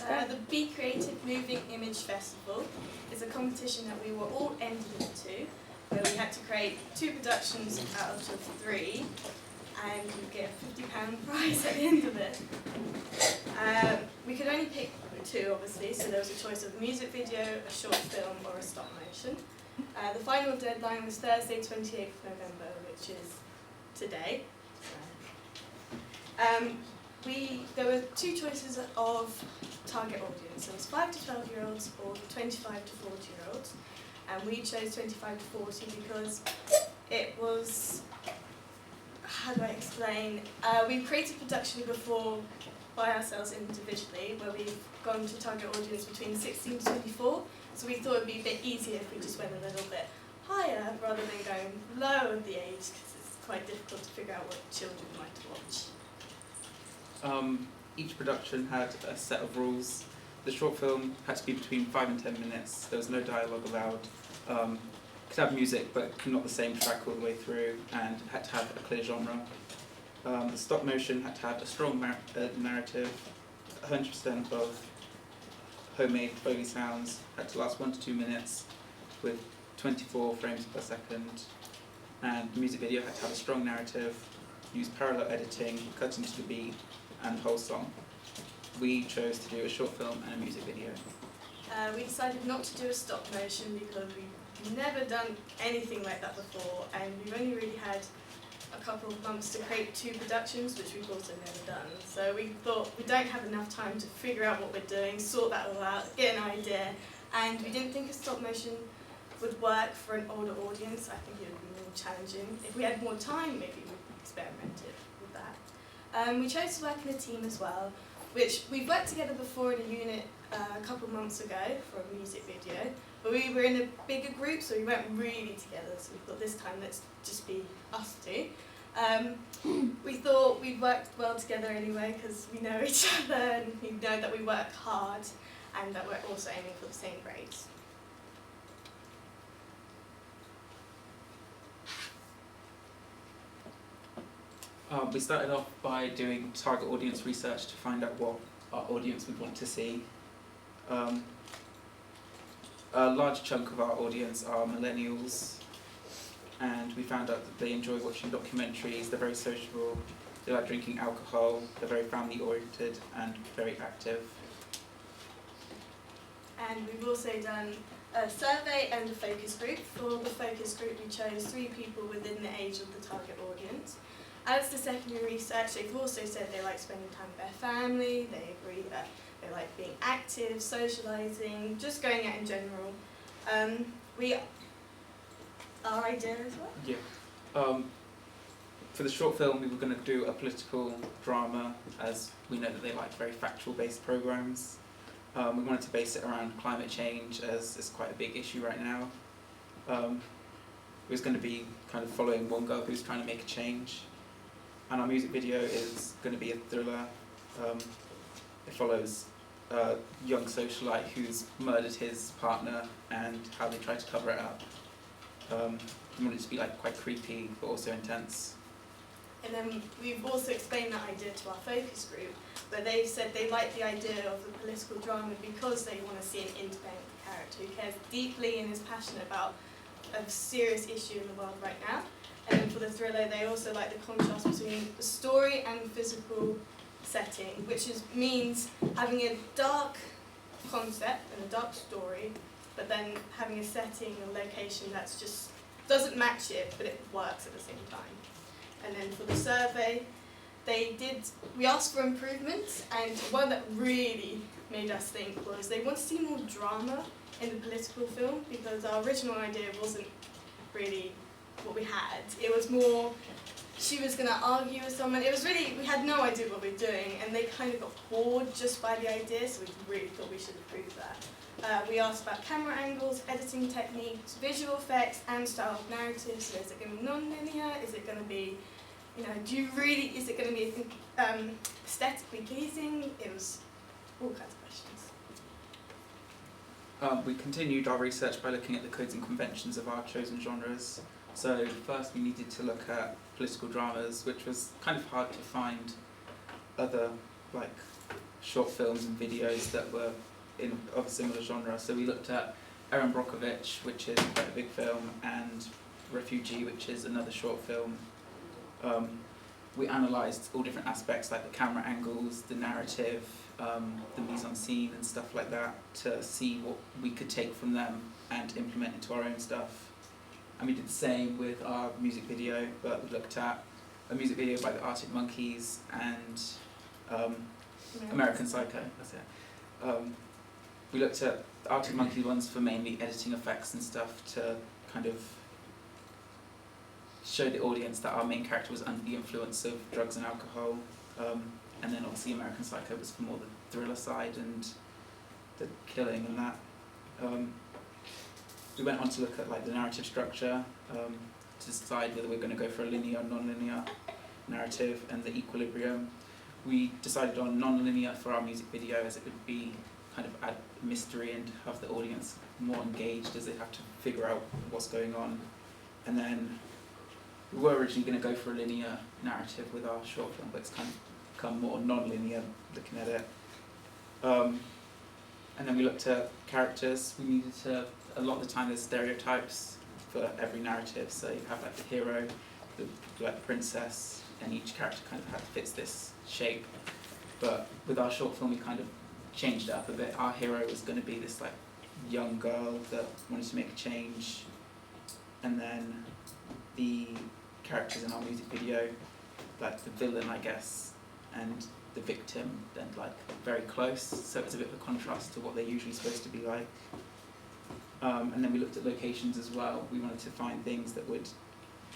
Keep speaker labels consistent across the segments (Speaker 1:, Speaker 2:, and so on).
Speaker 1: The Be Creative Moving Image Festival is a competition that we were all entered into, where we had to create 2 productions out of 3, and you get a £50 prize at the end of it. We could only pick 2, obviously, so there was a choice of a music video, a short film, or a stop motion. The final deadline was Thursday, 28th November, which is today. There were 2 choices of target audience. There was 5 to 12-year-olds or 25 to 40-year-olds, and we chose 25 to 40 because it was, how do I explain? We've created production before by ourselves individually, where we've gone to target audience between 16 to 24, so we thought it would be a bit easier if we just went a little bit higher rather than going low of the age, because it's quite difficult to figure out what children might watch.
Speaker 2: Each production had a set of rules. The short film had to be between 5 and 10 minutes. There was no dialogue allowed. Could have music, but not the same track all the way through, and had to have a clear genre. The stop motion had to have a strong narrative, 100% of homemade Foley sounds, had to last 1 to 2 minutes with 24 frames per second, and the music video had to have a strong narrative, use parallel editing, cutting to the beat, and the whole song. We chose to do a short film and a music video.
Speaker 1: We decided not to do a stop motion because we've never done anything like that before, and we've only really had a couple of months to create 2 productions, which we've also never done. So we thought we don't have enough time to figure out what we're doing, sort that all out, get an idea, and we didn't think a stop motion would work for an older audience. I think it would be more challenging. If we had more time, maybe we'd experiment with that. We chose to work in a team as well, which we've worked together before in a unit a couple of months ago for a music video, but we were in a bigger group, so we weren't really together, so we thought this time let's just be us 2. We thought we'd worked well together anyway because we know each other and we know that we work hard and that we're also aiming for the same grades.
Speaker 2: We started off by doing target audience research to find out what our audience would want to see. A large chunk of our audience are millennials, and we found out that they enjoy watching documentaries, they're very sociable, they like drinking alcohol, they're very family oriented and very active.
Speaker 1: And we've also done a survey and a focus group. For the focus group we chose 3 people within the age of the target audience. As the secondary research, they've also said they like spending time with their family, they agree that they like being active, socialising, just going out in general. Our idea as well?
Speaker 2: Yeah. For the short film we were going to do a political drama, as we know that they like very factual based programmes. We wanted to base it around climate change, as it's quite a big issue right now. It was going to be kind of following one girl who's trying to make a change. And our music video is going to be a thriller. It follows a young socialite who's murdered his partner and how they try to cover it up. We want it to be like quite creepy but also intense.
Speaker 1: And then we've also explained that idea to our focus group, but they've said they like the idea of the political drama because they want to see an independent character who cares deeply and is passionate about a serious issue in the world right now. And then for the thriller, they also like the contrast between the story and the physical setting, which means having a dark concept and a dark story, but then having a setting and location that's just doesn't match it, but it works at the same time. And then for the survey, we asked for improvements, and one that really made us think was they want to see more drama in the political film, because our original idea wasn't really what we had. It was more, she was going to argue with someone. It was really, we had no idea what we were doing, and they kind of got bored just by the idea, so we really thought we should improve that. We asked about camera angles, editing techniques, visual effects, and style of narrative. So is it going to be non-linear? Is it going to be, is it going to be aesthetically pleasing? It was all kinds of questions.
Speaker 2: We continued our research by looking at the codes and conventions of our chosen genres. So first we needed to look at political dramas, which was kind of hard to find other short films and videos that were of a similar genre. So we looked at Erin Brockovich, which is quite a big film, and Refugee, which is another short film. We analysed all different aspects like the camera angles, the narrative, the mise-en-scene and stuff like that to see what we could take from them and implement into our own stuff. And we did the same with our music video, but we looked at a music video by the Arctic Monkeys and American Psycho, that's it. We looked at the Arctic Monkeys ones for mainly editing effects and stuff to kind of show the audience that our main character was under the influence of drugs and alcohol, and then obviously American Psycho was for more the thriller side and the killing and that. We went on to look at like the narrative structure to decide whether we're going to go for a linear or non-linear narrative and the equilibrium. We decided on non-linear for our music video as it would be kind of add mystery and have the audience more engaged as they have to figure out what's going on. And then we were originally going to go for a linear narrative with our short film, but it's kind of become more non-linear looking at it. And then we looked at characters. We needed to, a lot of the time there's stereotypes for every narrative, so you have like the hero, the princess, and each character kind of fits this shape. But with our short film we kind of changed it up a bit. Our hero was going to be this like young girl that wanted to make a change, and then the characters in our music video, like the villain I guess, and the victim, then like very close, so it's a bit of a contrast to what they're usually supposed to be like. And then we looked at locations as well. We wanted to find things that would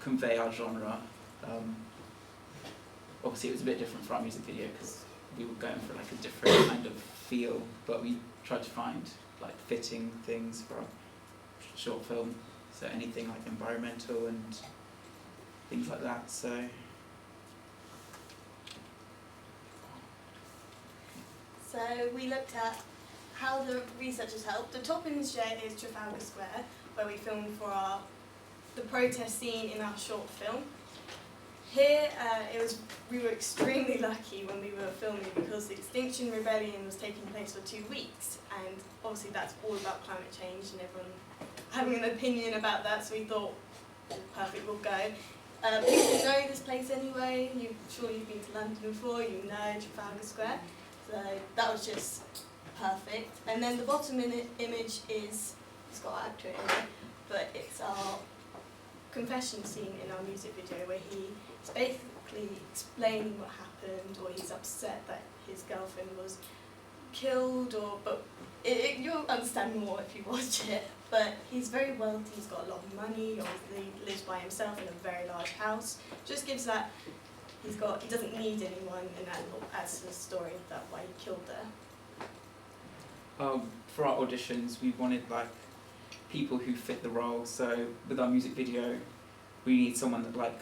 Speaker 2: convey our genre. Obviously it was a bit different for our music video because we were going for like a different kind of feel, but we tried to find like fitting things for our short film, so anything like environmental and things like that. So
Speaker 1: we looked at how the researchers helped. The top image there is Trafalgar Square, where we filmed for the protest scene in our short film. Here, we were extremely lucky when we were filming because the Extinction Rebellion was taking place for 2 weeks, and obviously that's all about climate change and everyone having an opinion about that, so we thought, perfect, we'll go. People know this place anyway. Surely you've been to London before, you know Trafalgar Square. So that was just perfect. And then the bottom image is, it's got an actor in it, but it's our confession scene in our music video where he's basically explaining what happened, or he's upset that his girlfriend was killed, but you'll understand more if you watch it. But he's very wealthy, he's got a lot of money, obviously he lives by himself in a very large house. Just gives that he doesn't need anyone, and that adds to the story that why he killed her.
Speaker 2: For our auditions we wanted like people who fit the role, so with our music video we need someone that like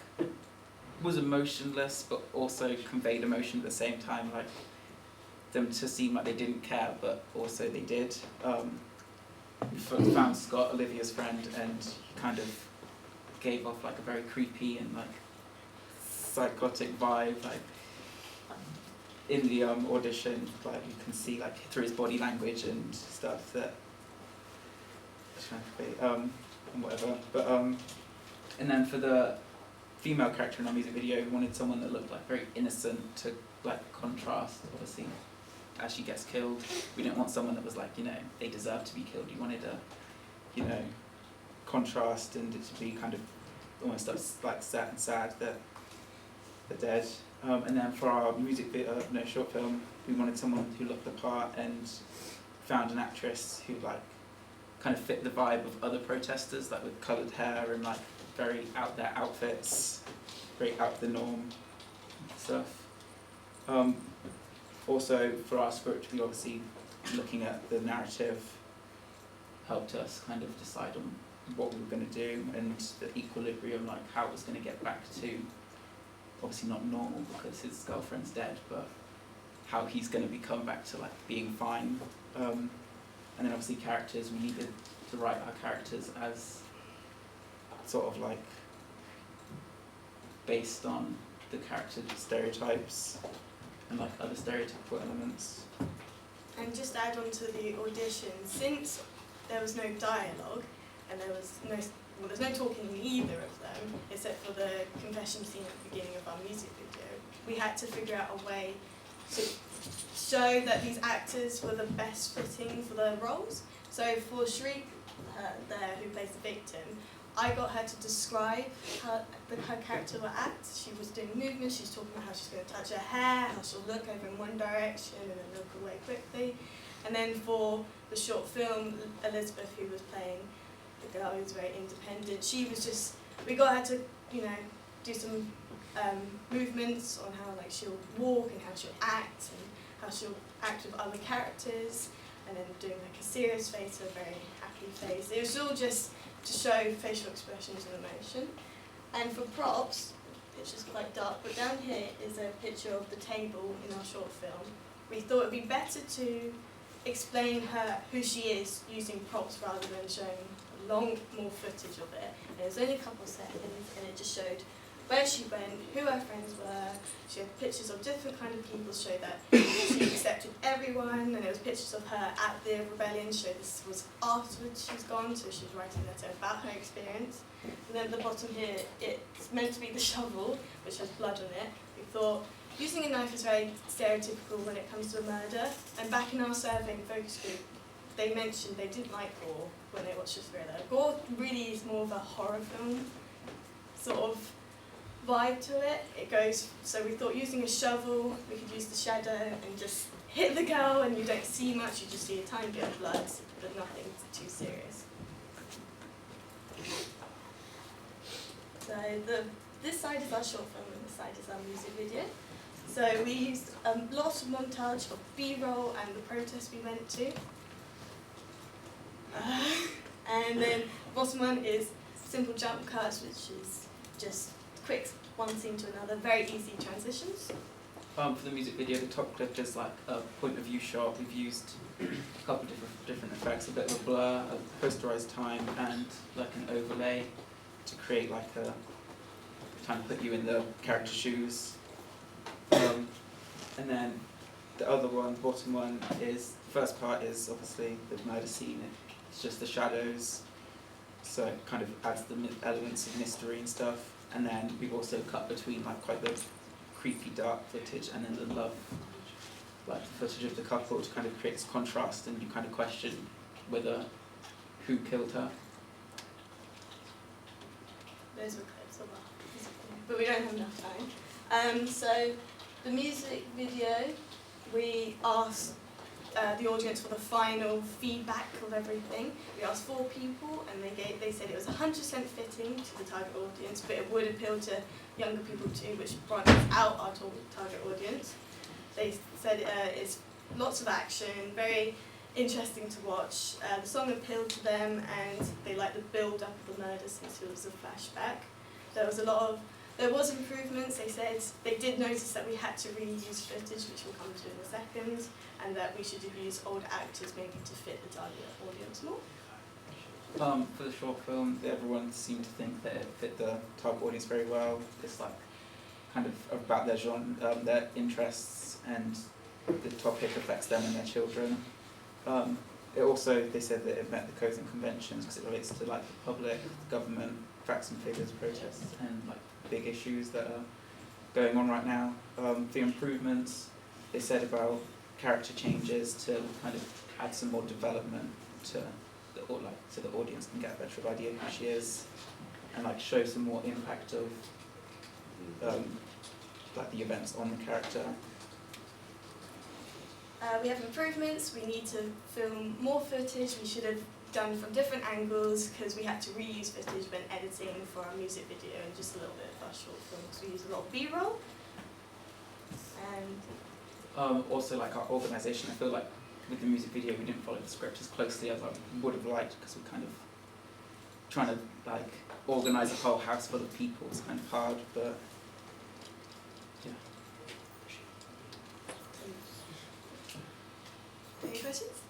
Speaker 2: was emotionless but also conveyed emotion at the same time, like them to seem like they didn't care but also they did. We found Scott, Olivia's friend, and he kind of gave off like a very creepy and like psychotic vibe, like in the audition, like you can see like through his body language and stuff that and whatever. But and then for the female character in our music video, we wanted someone that looked like very innocent to like contrast, obviously, as she gets killed. We didn't want someone that was like, you know, they deserve to be killed. You wanted a, you know, contrast and it to be kind of almost like sad that they're dead. And then for our short film, we wanted someone who looked the part and found an actress who like kind of fit the vibe of other protesters, like with coloured hair and like very out there outfits, very out of the norm stuff. Also for our script, we obviously looking at the narrative helped us kind of decide on what we were going to do and the equilibrium, like how it was going to get back to obviously not normal because his girlfriend's dead, but how he's going to become back to like being fine. And then obviously characters, we needed to write our characters as sort of like based on the character stereotypes. and like other stereotypical elements.
Speaker 1: And just to add on to the audition, since there was no dialogue and there's no talking in either of them, except for the confession scene at the beginning of our music video, we had to figure out a way to show that these actors were the best fitting for their roles. So for Shriek, there, who plays the victim, I got her to describe her character will act. She was doing movements, she's talking about how she's going to touch her hair, how she'll look over in one direction and then look away quickly. And then for the short film, Elizabeth, who was playing the girl who was very independent, we got her to, do some movements on how like she'll walk and how she'll act and how she'll act with other characters, and then doing like a serious face to a very happy face. It was all just to show facial expressions and emotion. And for props, it's just quite dark, but down here is a picture of the table in our short film. We thought it would be better to explain who she is using props rather than showing more footage of it. And it was only a couple of seconds, and it just showed where she went, who her friends were. She had pictures of different kind of people, show that she accepted everyone, and it was pictures of her at the rebellion, show this was afterwards she's gone, so she was writing a letter about her experience. And then at the bottom here, it's meant to be the shovel, which has blood on it. We thought using a knife is very stereotypical when it comes to a murder, and back in our survey and focus group, they mentioned they didn't like gore when they watched the thriller. Gore really is more of a horror film sort of vibe to it. So we thought using a shovel, we could use the shadow and just hit the girl, and you don't see much, you just see a tiny bit of blood, but nothing too serious. So this side is our short film and this side is our music video. So we used lots of montage of B-roll and the protest we went to. And then bottom one is simple jump cuts, which is just quick one scene to another, very easy transitions.
Speaker 2: For the music video, the top clip is like a point of view shot. We've used a couple of different effects, a bit of a blur, a posterized time, and like an overlay to create like a, kind of put you in the character's shoes. And then the other one, bottom one, is, the first part is obviously the murder scene. It's just the shadows, so it kind of adds the elements of mystery and stuff. And then we've also cut between like quite the creepy dark footage and then the love, like the footage of the couple, to kind of create this contrast, and you kind of question who killed her.
Speaker 1: Those were clips of our music video, but we don't have enough time. So the music video, we asked the audience for the final feedback of everything. We asked 4 people, and they said it was 100% fitting to the target audience, but it would appeal to younger people too, which broadens out our target audience. They said it's lots of action, very interesting to watch. The song appealed to them, and they liked the build-up of the murder since it was a flashback. There was improvements. They said they did notice that we had to reuse footage, which we'll come to in a second, and that we should have used old actors maybe to fit the target audience more.
Speaker 2: For the short film, everyone seemed to think that it fit the target audience very well. It's like kind of about their genre, their interests, and the topic affects them and their children. It also, they said that it met the codes and conventions because it relates to like the public, the government, facts and figures, protests, and like big issues that are going on right now. The improvements, they said about character changes to kind of add some more development to so the audience can get a better idea of who she is, and like show some more impact of like the events on the character.
Speaker 1: We have improvements. We need to film more footage. We should have done from different angles because we had to reuse footage when editing for our music video and just a little bit of our short film because we used a lot of B-roll. And
Speaker 2: also like our organisation, I feel like with the music video we didn't follow the script as closely as I would have liked because we're kind of trying to like organise a whole house full of people. It's kind of hard, but yeah.
Speaker 1: any questions?